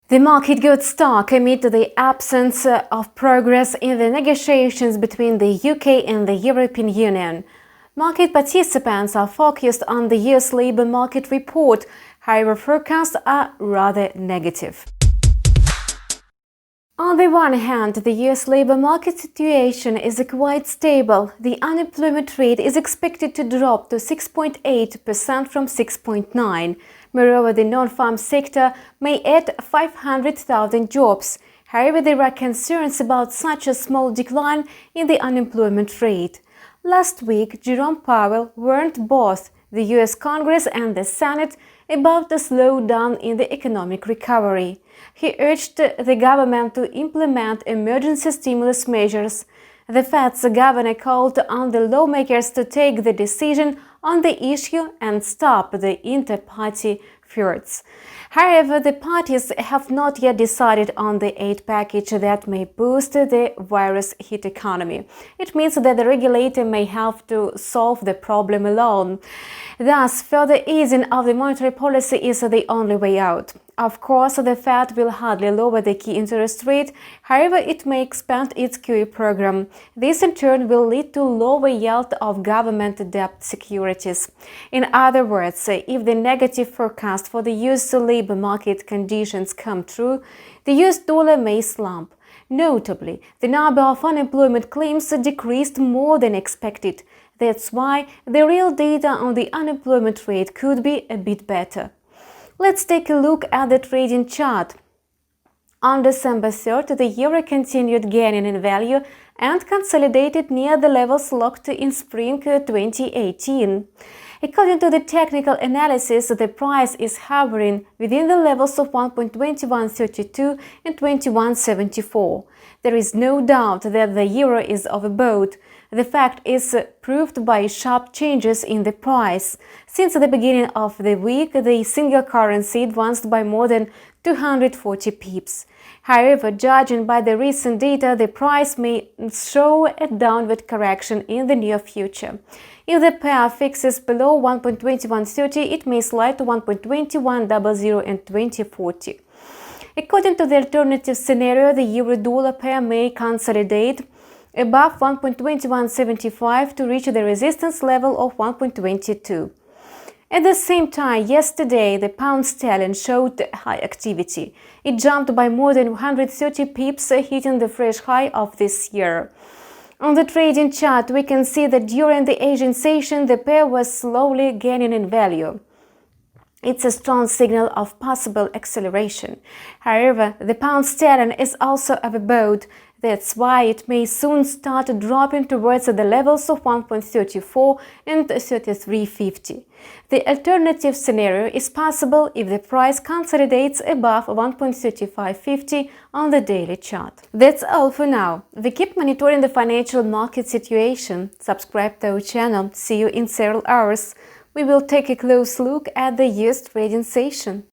The market got stuck amid the absence of progress in the negotiations between the UK and the European Union. Market participants are focused on the US labour market report, however forecasts are rather negative. On the one hand, the US labour market situation is quite stable. The unemployment rate is expected to drop to 6.8% from 6.9%. Moreover, the non-farm sector may add 500,000 jobs. However, there are concerns about such a small decline in the unemployment rate. Last week, Jerome Powell warned both the US Congress and the Senate about the slowdown in the economic recovery. He urged the government to implement emergency stimulus measures. The Fed's governor called on the lawmakers to take the decision on the issue and stop the inter-party feuds. However, the parties have not yet decided on the aid package that may boost the virus-hit economy. It means that the regulator may have to solve the problem alone. Thus, further easing of the monetary policy is the only way out. Of course, the Fed will hardly lower the key interest rate, however, it may expand its QE program. This in turn will lead to lower yield of government debt securities. In other words, if the negative forecast for the US labor market conditions come true, the US dollar may slump. Notably, the number of unemployment claims decreased more than expected. That's why the real data on the unemployment rate could be a bit better. Let's take a look at the trading chart. On December 3rd, the euro continued gaining in value and consolidated near the levels locked in spring 2018. According to the technical analysis, the price is hovering within the levels of 1.2132 and 2174. There is no doubt that the euro is overbought. The fact is proved by sharp changes in the price. Since the beginning of the week, the single currency advanced by more than 240 pips. However, judging by the recent data, the price may show a downward correction in the near future. If the pair fixes below 1.2130, it may slide to 1.2100 and 2040. According to the alternative scenario, the euro-dollar pair may consolidate above 1.2175 to reach the resistance level of 1.22. At the same time, yesterday, the pound sterling showed high activity. It jumped by more than 130 pips, hitting the fresh high of this year. On the trading chart, we can see that during the Asian session, the pair was slowly gaining in value. It's a strong signal of possible acceleration. However, the pound sterling is also overbought. That's why it may soon start dropping towards the levels of 1.34 and 33.50. The alternative scenario is possible if the price consolidates above 1.3550 on the daily chart. That's all for now. We keep monitoring the financial market situation. Subscribe to our channel. See you in several hours. We will take a close look at the US trading session.